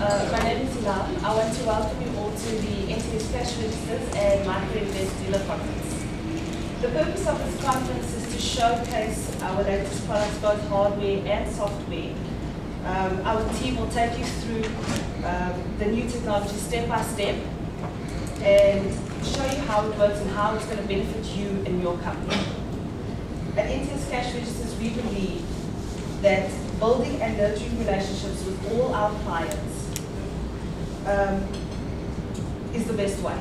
My name is Ilan. I want to welcome you all to the NTS Cash Registers and Microinvest Dealer Conference. The purpose of this conference is to showcase our latest products, both hardware and software. Our team will take you through the new technology step by step and show you how it works and how it's going to benefit you and your company. At NTS Cash Registers, we believe that building and nurturing relationships with all our clients is the best way.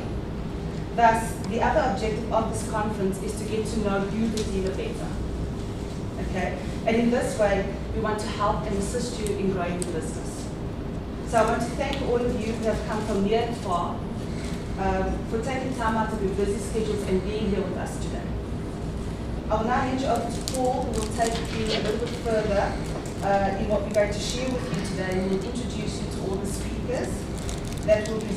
Thus, the other objective of this conference is to get to know you, the dealer, better. Okay? And in this way, we want to help and assist you in growing the business. So I want to thank all of you who have come from near and far for taking time out of your busy schedules and being here with us today. I will now hand you over to Paul, who will take you a little bit further in what we're going to share with you today, and will introduce you to all the speakers that will be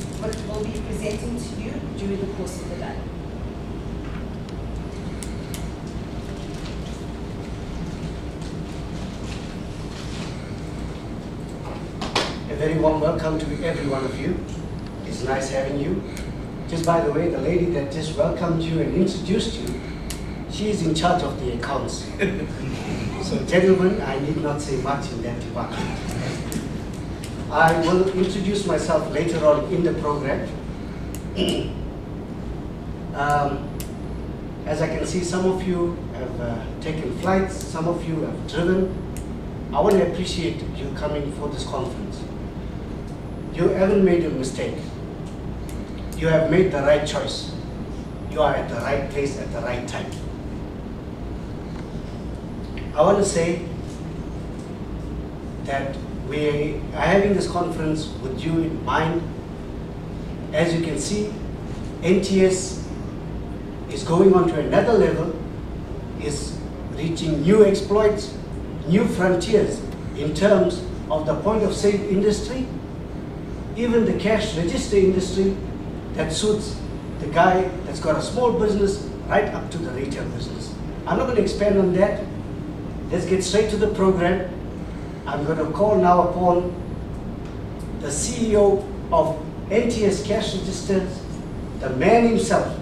presenting to you during the course of the day. A very warm welcome to every one of you. It's nice having you. Just by the way, the lady that just welcomed you and introduced you, she is in charge of the accounts. So gentlemen, I need not say much in that department. I will introduce myself later on in the program. As I can see, some of you have taken flights, some of you have driven. I want to appreciate you coming for this conference. You haven't made a mistake. You have made the right choice. You are at the right place at the right time. I want to say that we are having this conference with you in mind. As you can see, NTS is going on to another level, is reaching new exploits, new frontiers in terms of the point of sale industry, even the cash register industry that suits the guy that's got a small business right up to the retail business. I'm not going to expand on that. Let's get straight to the program. I'm going to call now upon the CEO of NTS Cash Registers, the man himself,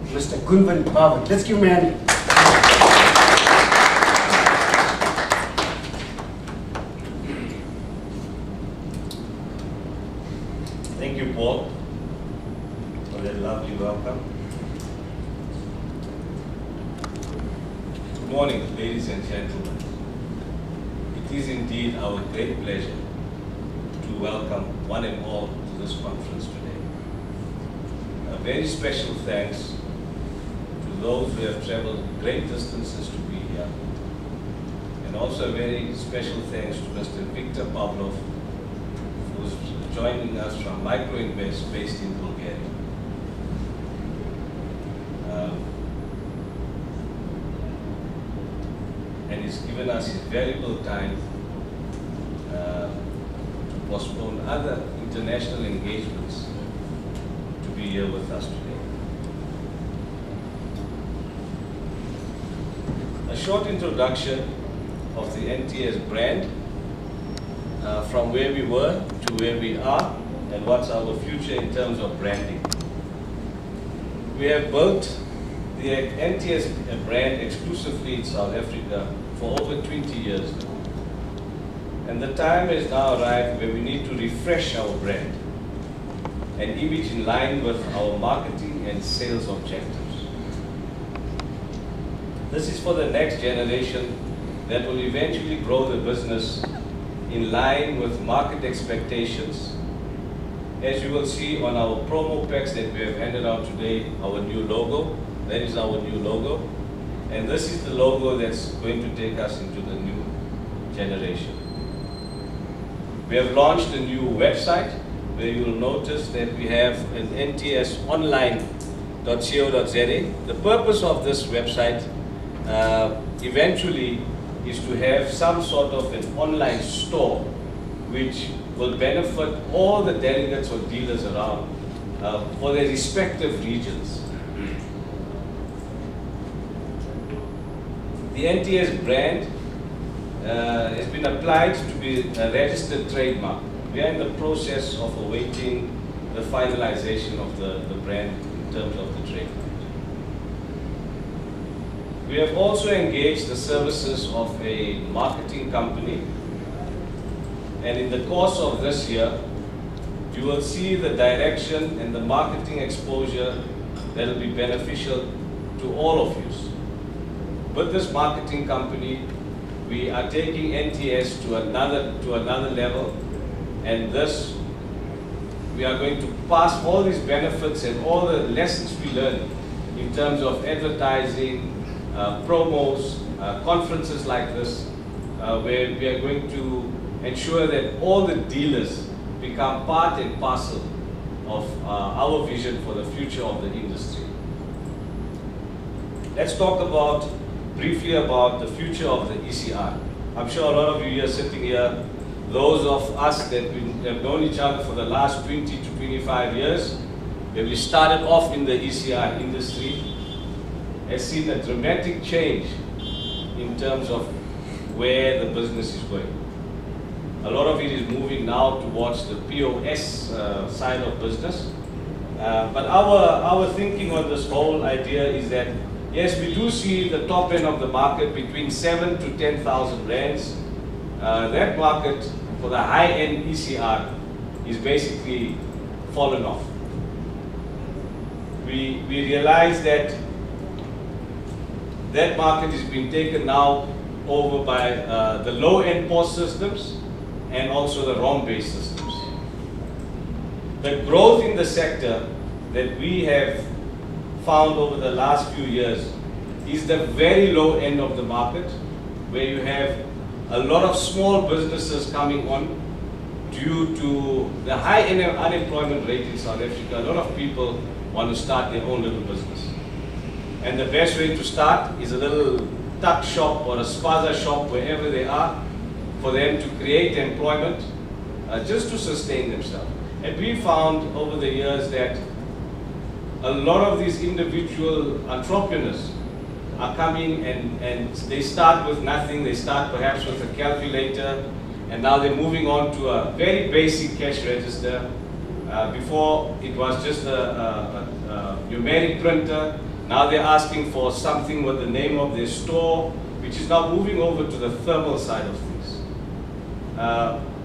Mr. Gunvan Bhavan. Let's give him a hand. Thank you, Paul, for that lovely welcome. Good morning, ladies and gentlemen. It is indeed our great pleasure to welcome one and all to this conference today. A very special thanks to those who have traveled great distances to be here. And also a very special thanks to Mr. Victor Pavlov, who's joining us from Microinvest based in Bulgaria. And he's given us his valuable time to postpone other international engagements to be here with us today. A short introduction of the NTS brand, from where we were to where we are, and what's our future in terms of branding. We have built the NTS brand exclusively in South Africa for over 20 years now. And the time has now arrived where we need to refresh our brand and image in line with our marketing and sales objectives. This is for the next generation that will eventually grow the business in line with market expectations. As you will see on our promo packs that we have handed out today, our new logo, that is our new logo. And this is the logo that's going to take us into the new generation. We have launched a new website where you will notice that we have an ntsonline.co.za. The purpose of this website eventually is to have some sort of an online store which will benefit all the delegates or dealers around for their respective regions. The NTS brand has been applied to be a registered trademark. we are in the process of awaiting the finalization of the brand in terms of the trademark. We have also engaged the services of a marketing company, and in the course of this year, you will see the direction and the marketing exposure that will be beneficial to all of you. With this marketing company, we are taking NTS to another level, and this we are going to pass all these benefits and all the lessons we learned in terms of advertising, promos, conferences like this, where we are going to ensure that all the dealers become part and parcel of our vision for the future of the industry. Let's talk briefly about the future of the ECR. I'm sure a lot of you here sitting here, those of us that have known each other for the last 20 to 25 years, when we started off in the ECR industry, has seen a dramatic change in terms of where the business is going. A lot of it is moving now towards the POS side of business. But our thinking on this whole idea is that, yes, we do see the top end of the market between 7 to 10,000 rands. That market for the high-end ECR is basically fallen off. We realize that that market is being taken now over by the low-end POS systems and also the ROM-based systems. The growth in the sector that we have found over the last few years is the very low end of the market, where you have a lot of small businesses coming on due to the high unemployment rate in South Africa. A lot of people want to start their own little business. And the best way to start is a little tuck shop or a spaza shop, wherever they are, for them to create employment just to sustain themselves. And we found over the years that a lot of these individual entrepreneurs are coming and they start with nothing. They start perhaps with a calculator, and now they're moving on to a very basic cash register. Before it was just a numeric printer. Now they're asking for something with the name of their store, which is now moving over to the thermal side of things.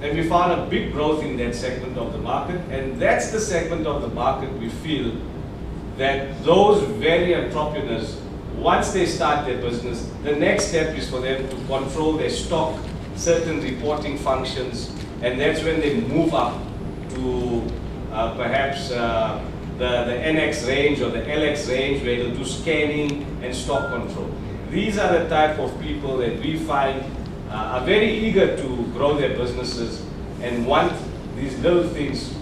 And we found a big growth in that segment of the market, and that's the segment of the market we feel that those very entrepreneurs, once they start their business, the next step is for them to control their stock, certain reporting functions, and that's when they move up to perhaps the NX range or the LX range, where they'll do scanning and stock control. These are the type of people that we find are very eager to grow their businesses and want these little things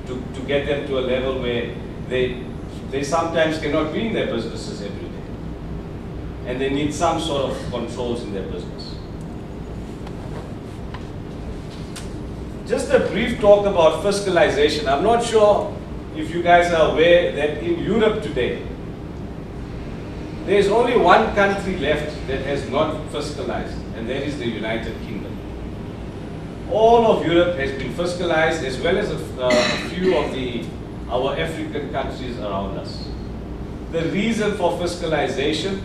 to get them to a level where they sometimes cannot be in their businesses every day, and they need some sort of controls in their business. Just a brief talk about fiscalization. I'm not sure if you guys are aware that in Europe today, there's only one country left that has not fiscalized, and that is the United Kingdom. All of Europe has been fiscalized, as well as a few of our African countries around us. The reason for fiscalization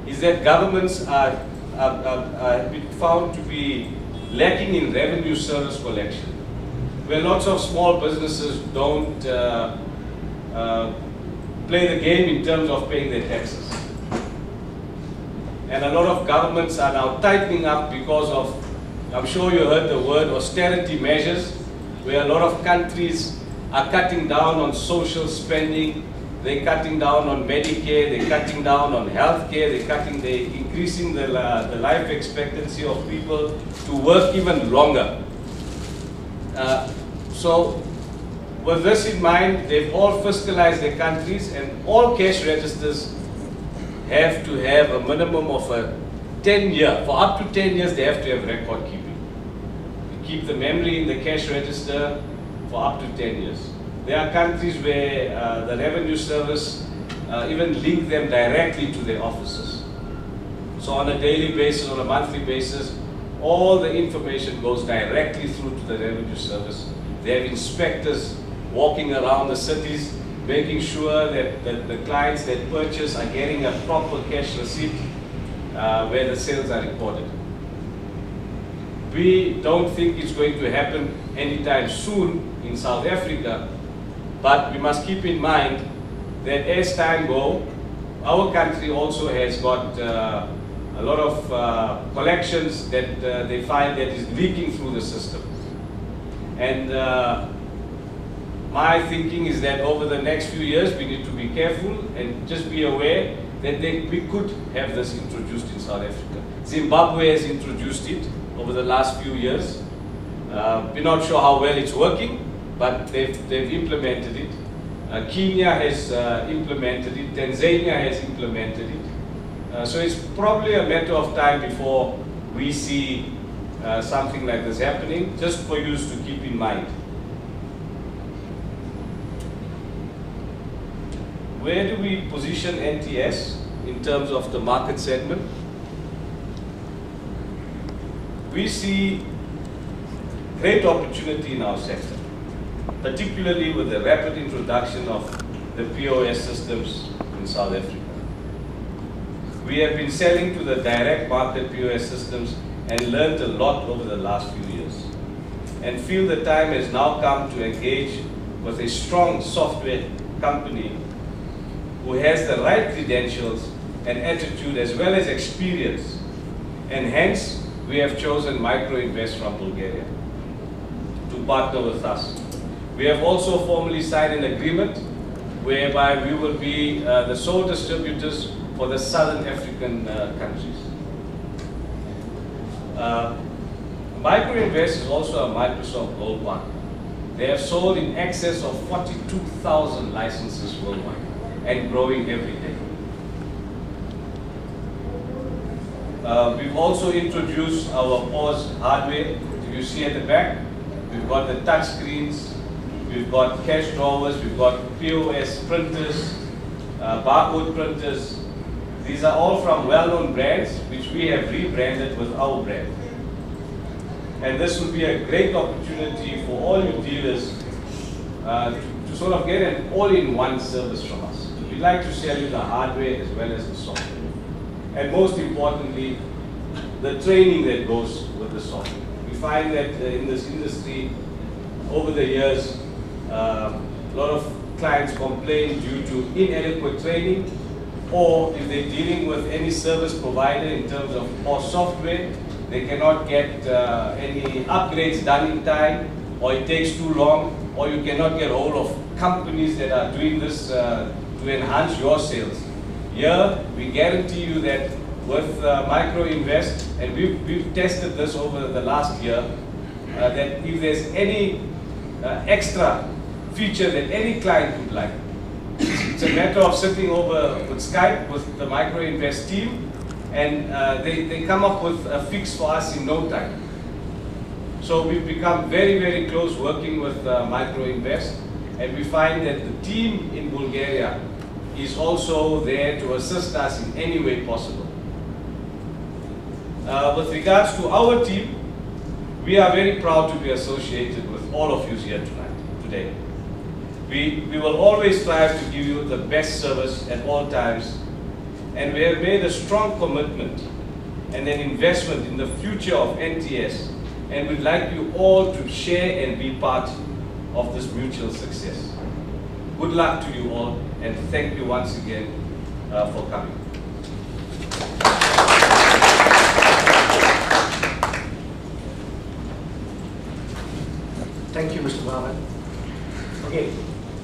is that governments are found to be lacking in revenue service collection, where lots of small businesses don't play the game in terms of paying their taxes. And a lot of governments are now tightening up because of, I'm sure you heard the word austerity measures, where a lot of countries are cutting down on social spending, they're cutting down on Medicare, they're cutting down on healthcare, they're increasing the life expectancy of people to work even longer. So with this in mind, they've all fiscalized their countries, and all cash registers have to have a minimum of a 10-year, for up to 10 years they have to have record keeping. You keep the memory in the cash register for up to 10 years. There are countries where the revenue service even link them directly to their offices. So on a daily basis or a monthly basis, all the information goes directly through to the revenue service. They have inspectors walking around the cities, making sure that the clients that purchase are getting a proper cash receipt where the sales are recorded. We don't think it's going to happen anytime soon in South Africa, but we must keep in mind that as time goes, our country also has got a lot of collections that they find that is leaking through the system. And my thinking is that over the next few years we need to be careful and just be aware that we could have this introduced in South Africa. Zimbabwe has introduced it over the last few years. We're not sure how well it's working, but they've implemented it. Kenya has implemented it. Tanzania has implemented it. So it's probably a matter of time before we see something like this happening, just for you to keep in mind. Where do we position NTS in terms of the market segment? We see great opportunity in our sector, particularly with the rapid introduction of the POS systems in South Africa. We have been selling to the direct market POS systems and learned a lot over the last few years, and feel the time has now come to engage with a strong software company who has the right credentials and attitude as well as experience, and hence we have chosen Microinvest from Bulgaria to partner with us. We have also formally signed an agreement whereby we will be the sole distributors for the Southern African countries. Microinvest is also a Microsoft Gold partner. They have sold in excess of 42,000 licenses worldwide and growing every day. We've also introduced our POS hardware. If you see at the back, we've got the touch screens, we've got cash drawers, we've got POS printers, barcode printers. These are all from well-known brands which we have rebranded with our brand. And this will be a great opportunity for all you dealers to sort of get an all-in-one service from us. We'd like to sell you the hardware as well as the software. And most importantly, the training that goes with the software. We find that in this industry, over the years, a lot of clients complain due to inadequate training, or if they're dealing with any service provider in terms of POS software, they cannot get any upgrades done in time, or it takes too long, or you cannot get hold of companies that are doing this to enhance your sales. Here, we guarantee you that with Microinvest, and we've tested this over the last year, that if there's any extra feature that any client would like, it's a matter of sitting over with Skype with the Microinvest team, and they come up with a fix for us in no time. So we've become very, very close working with Microinvest, and we find that the team in Bulgaria is also there to assist us in any way possible. With regards to our team, we are very proud to be associated with all of you here today. We will always strive to give you the best service at all times, and we have made a strong commitment and an investment in the future of NTS, and we'd like you all to share and be part of this mutual success. Good luck to you all, and thank you once again for coming. Thank you, Mr. Barman. Okay,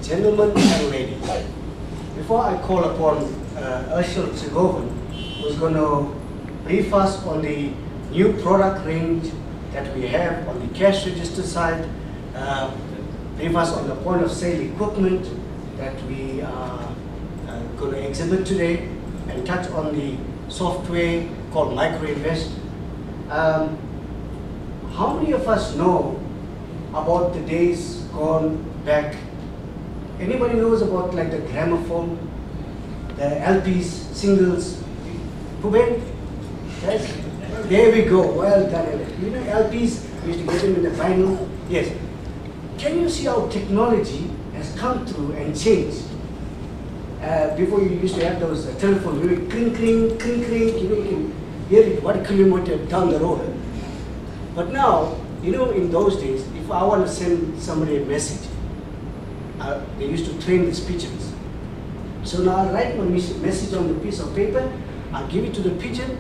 gentlemen and ladies, before I call upon Urshel Tsegovan, who's going to brief us on the new product range that we have on the cash register side, brief us on the point of sale equipment that we are going to exhibit today, and touch on the software called Microinvest. How many of us know about the days gone back? Anybody knows about like the gramophone, the LPs, singles? Puben? Yes? There we go. Well done. You know, LPs, we used to get them in the vinyl. Yes. Can you see how technology has come through and changed? Before you used to have those telephones, really cring, cring, cring, cring, you know, you can hear it 1 kilometer down the road. But now, you know, in those days, if I want to send somebody a message, they used to train these pigeons. So now I write my message on the piece of paper, I'll give it to the pigeon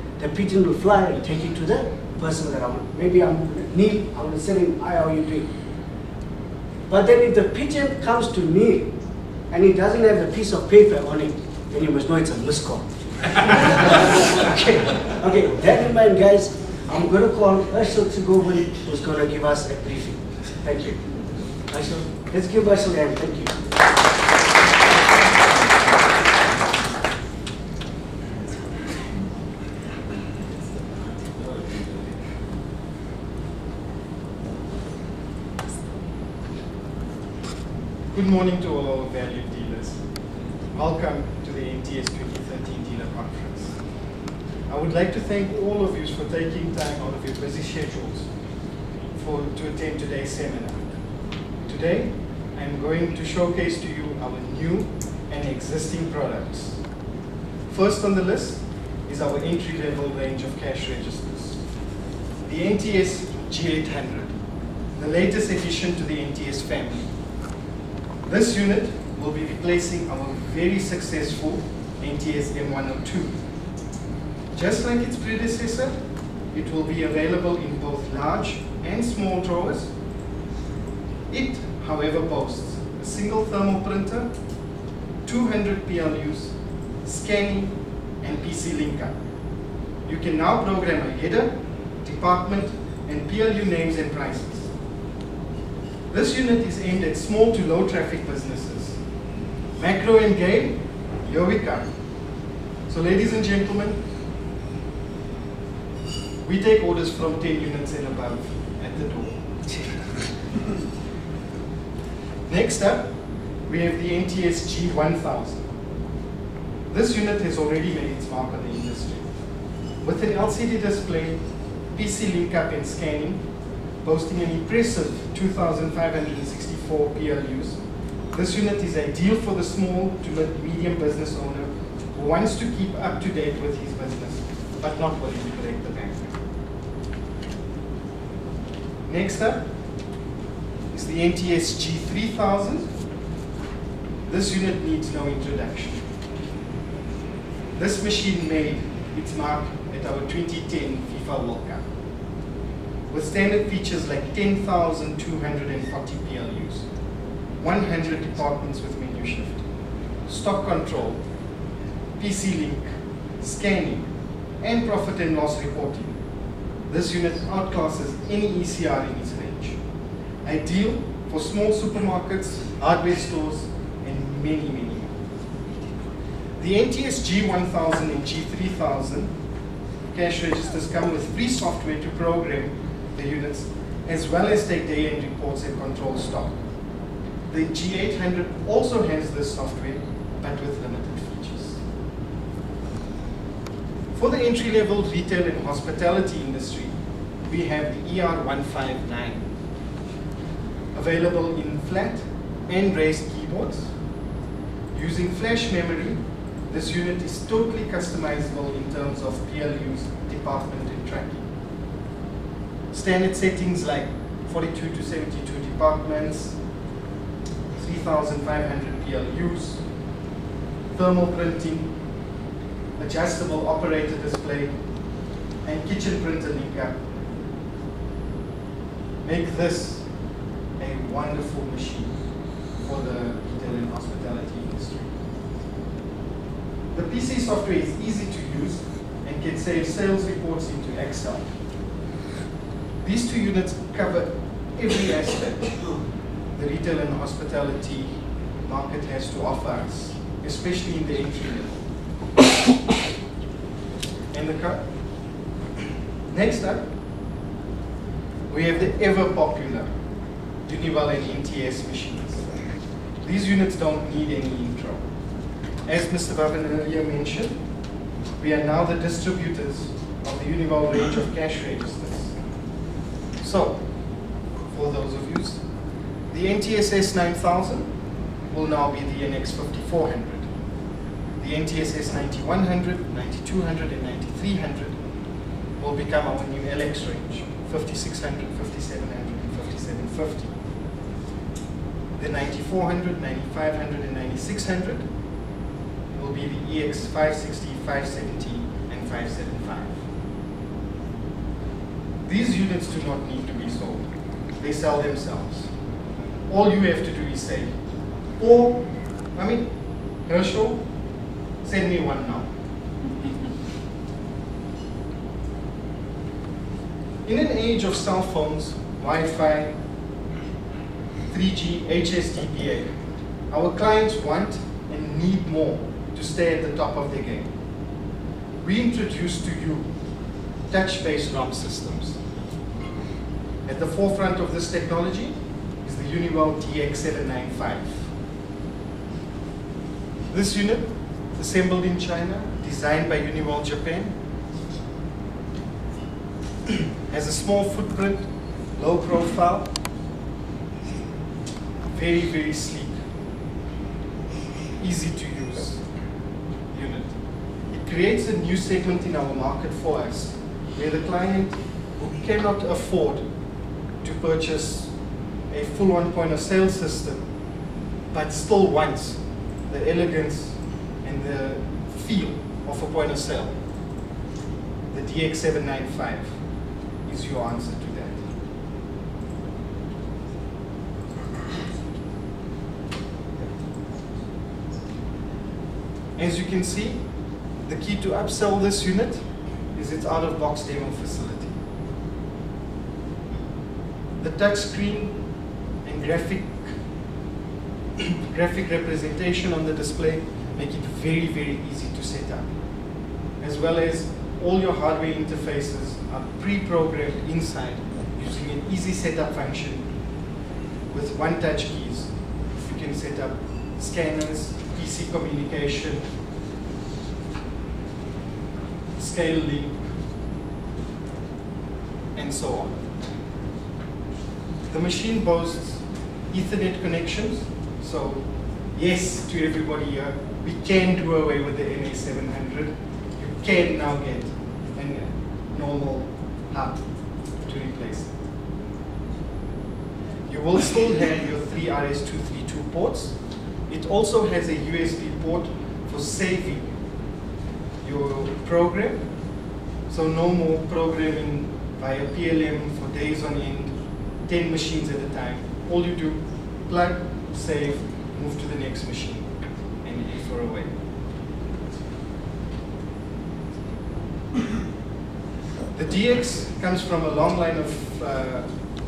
will fly and take it to the person that I want. Maybe I'm Neil, I want to send him, hi, how are you doing? But then if the pigeon comes to Neil, and it doesn't have a piece of paper on it, then you must know it's a missed call. Okay, that in mind, guys, I'm going to call Ursel to go in, who's going to give us a briefing. Thank you. Ursel, let's give Ursel a hand. Thank you. Good morning to all our valued dealers. Welcome to the NTS 2013 Dealer Conference. I would like to thank all of you for taking time out of your busy schedules to attend today's seminar. Today, I am going to showcase to you our new and existing products. First on the list is our entry-level range of cash registers. The NTS G800, the latest addition to the NTS family. This unit will be replacing our very successful NTS M102. Just like its predecessor, it will be available in both large and small drawers. It, however, boasts a single thermal printer, 200 PLUs, scanning, and PC linkup. You can now program a header, department, and PLU names and prices. This unit is aimed at small to low traffic businesses. Macro and game, here we come. So ladies and gentlemen, we take orders from 10 units and above at the door. Next up, we have the NTS G1000. This unit has already made its mark on the industry. With an LCD display, PC link-up and scanning, boasting an impressive 2,564 PLUs, this unit is ideal for the small to medium business owner who wants to keep up to date with his business, but not willing to break the bank. Next up is the NTS G3000. This unit needs no introduction. This machine made its mark at our 2010 FIFA World Cup, with standard features like 10,240 PLUs, 100 departments with menu shift, stock control, PC link, scanning, and profit and loss reporting. This unit outclasses any ECR in its range. Ideal for small supermarkets, hardware stores, and many, many more. The NTS G1000 and G3000 cash registers come with free software to program the units, as well as take day-end reports and control stock. The G800 also has this software, but with limited features. For the entry-level retail and hospitality industry, we have the ER159, available in flat and raised keyboards. Using flash memory, this unit is totally customizable in terms of PLUs, department, and tracking. Standard settings like 42 to 72 departments, 3,500 PLUs, thermal printing, adjustable operator display, and kitchen printer link-up make this a wonderful machine for the retail and hospitality industry. The PC software is easy to use and can save sales reports into Excel. These two units cover every aspect the retail and hospitality market has to offer us, especially in the entry level. Next up, we have the ever popular Unival and NTS machines. These units don't need any intro. As Mr. Bhavan earlier mentioned, we are now the distributors of the Unival range of cash registers. So, for those of you, the NTSS 9000 will now be the NX 5400. The NTSS 9100, 9200, and 9300 will become our new LX range, 5600, 5700, and 5750. The 9400, 9500, and 9600 will be the EX 560, 570, and 575. These units do not need to be sold. They sell themselves. All you have to do is say, Herschel, send me one now. In an age of cell phones, Wi-Fi, 3G, HSDPA, our clients want and need more to stay at the top of their game. We introduce to you touch-based ROM systems. At the forefront of this technology is the Unival DX795. This unit, assembled in China, designed by Unival Japan, has a small footprint, low profile, very, very sleek, easy to use unit. It creates a new segment in our market for us, where the client who cannot afford to purchase a full-on point-of-sale system, but still wants the elegance and the feel of a point-of-sale, the DX795 is your answer to that. As you can see, the key to upsell this unit is its out-of-box demo facility. The touch screen and graphic representation on the display make it very, very easy to set up. As well as all your hardware interfaces are pre-programmed inside using an easy setup function with one-touch keys. You can set up scanners, PC communication, scale link, and so on. The machine boasts Ethernet connections, so yes, to everybody here, we can do away with the NA700. You can now get a normal hub to replace it. You will still have your 3 RS-232 ports. It also has a USB port for saving your program. So no more programming via PLM for days on end, 10 machines at a time. All you do, plug, save, move to the next machine, and you throw away. The DX comes from a long line of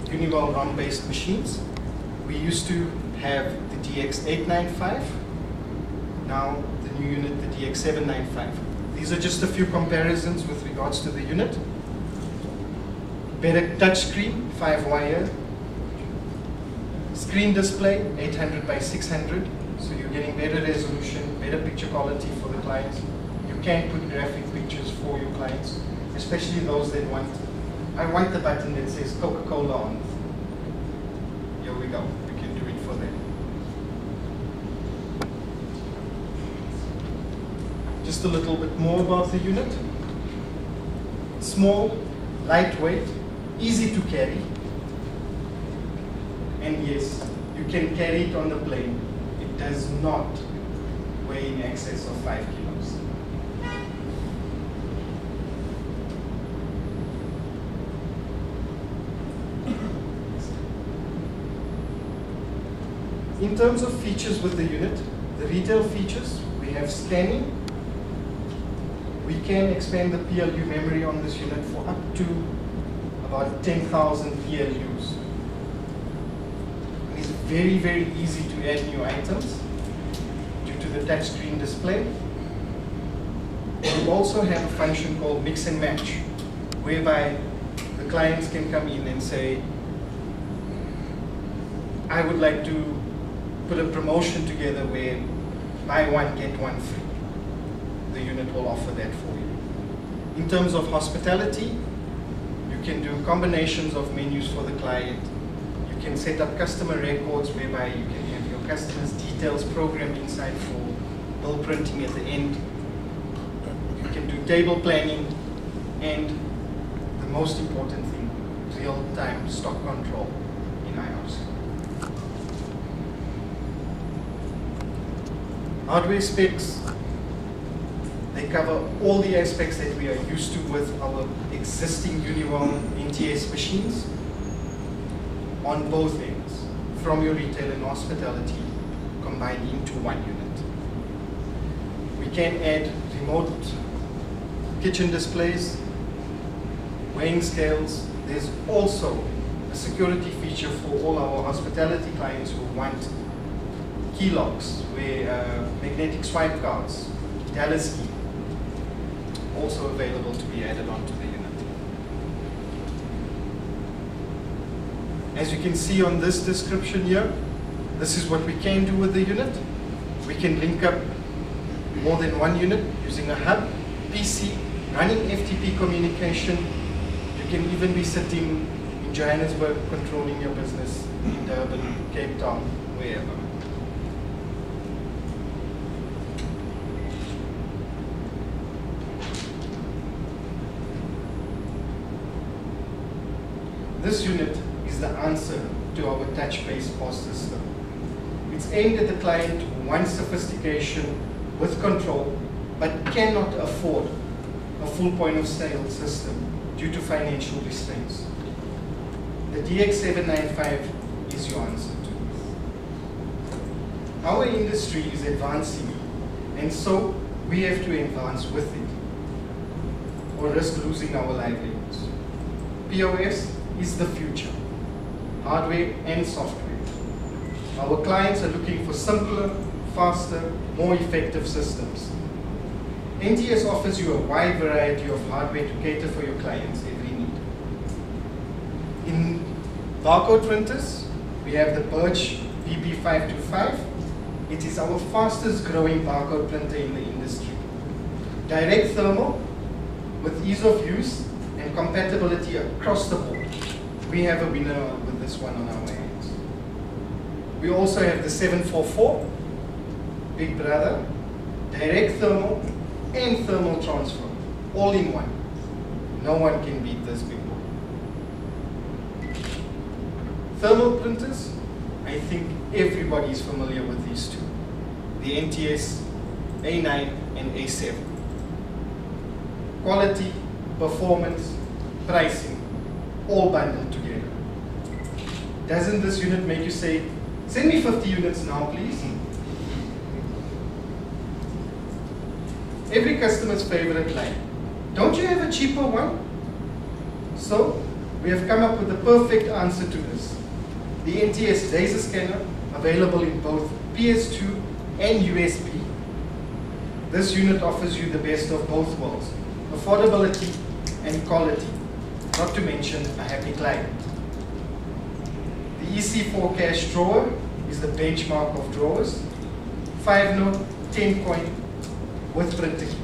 Unival ROM-based machines. We used to have the DX895, now the new unit, the DX795. These are just a few comparisons with regards to the unit. Better touchscreen, 5-wire. Screen display, 800 by 600. So you're getting better resolution, better picture quality for the clients. You can put graphic pictures for your clients, especially those that want, I want the button that says Coca-Cola on it. Here we go, we can do it for them. Just a little bit more about the unit. Small, lightweight, easy to carry. And yes, you can carry it on the plane. It does not weigh in excess of 5 kilos. In terms of features with the unit, the retail features, we have scanning. We can expand the PLU memory on this unit for up to about 10,000 PLUs. It's very, very easy to add new items due to the touchscreen display. We also have a function called mix and match, whereby the clients can come in and say, I would like to put a promotion together where buy one, get one free. The unit will offer that for you. In terms of hospitality, you can do combinations of menus for the client. You can set up customer records whereby you can have your customers' details programmed inside for bill printing at the end. You can do table planning, and the most important thing, real-time stock control in IOS. Hardware specs, they cover all the aspects that we are used to with our existing Uniwell NTS machines on both ends, from your retail and hospitality combined into one unit. We can add remote kitchen displays, weighing scales. There's also a security feature for all our hospitality clients who want key locks, where magnetic swipe cards, Dallas key, also available to be added onto the unit. As you can see on this description here, this is what we can do with the unit. We can link up more than one unit using a hub, PC, running FTP communication. You can even be sitting in Johannesburg controlling your business in Durban, Cape Town, wherever. This unit is the answer to our touch-based POS system. It's aimed at the client who wants sophistication with control, but cannot afford a full point-of-sale system due to financial restraints. The DX795 is your answer to this. Our industry is advancing, and so we have to advance with it, or risk losing our livelihoods. POS is the future, hardware and software. Our clients are looking for simpler, faster, more effective systems. NTS offers you a wide variety of hardware to cater for your clients' every need. In barcode printers, we have the Birch BB525. It is our fastest growing barcode printer in the industry. Direct thermal with ease of use and compatibility across the board. We have a winner with this one on our hands. We also have the 744, Big Brother, direct thermal and thermal transfer, all in one. No one can beat this big one. Thermal printers, I think everybody is familiar with these two. The NTS A9 and A7. Quality, performance, pricing, all bundled together. Doesn't this unit make you say, send me 50 units now, please? Every customer's favorite line. Don't you have a cheaper one? So, we have come up with the perfect answer to this. The NTS laser scanner, available in both PS2 and USB. This unit offers you the best of both worlds, affordability and quality, not to mention a happy client. The EC4 cash drawer is the benchmark of drawers. 5-note, 10-coin with printing.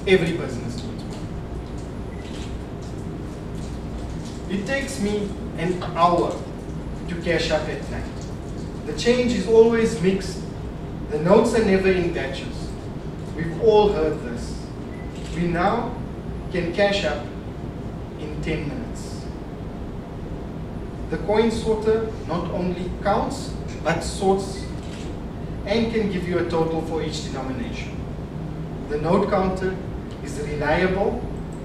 Every business needs one. It takes me an hour to cash up at night. The change is always mixed. The notes are never in batches. We've all heard this. We now can cash up in 10 minutes. The coin sorter not only counts, but sorts and can give you a total for each denomination. The note counter is reliable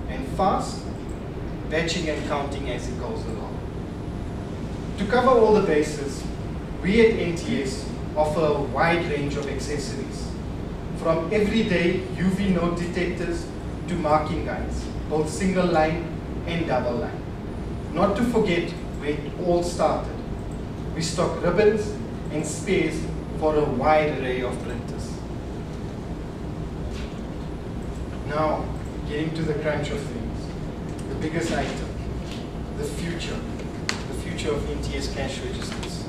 and fast, batching and counting as it goes along. To cover all the bases, we at NTS offer a wide range of accessories, from everyday UV note detectors to marking guides, both single line and double line. Not to forget where it all started. We stock ribbons and spares for a wide array of printers. Now, getting to the crunch of things, the biggest item, the future of NTS cash registers.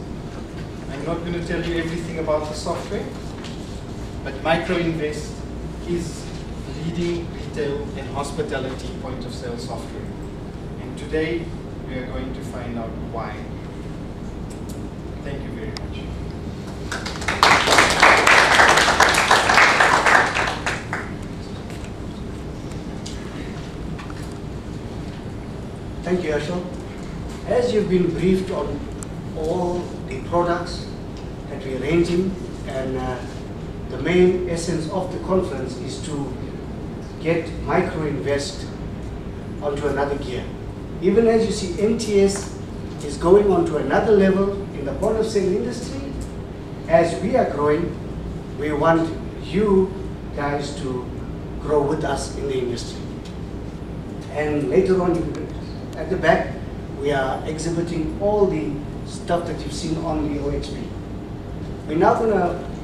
I'm not going to tell you everything about the software, but Microinvest is leading retail and hospitality point of sale software. And today we are going to find out why. Thank you very much. Thank you, Ashok. As you've been briefed on all the products that we're arranging, and the main essence of the conference is to get Microinvest onto another gear. Even as you see, NTS is going on to another level in the point of sale industry. As we are growing, we want you guys to grow with us in the industry. And later on, at the back, we are exhibiting all the stuff that you've seen on the OHP. We're now going to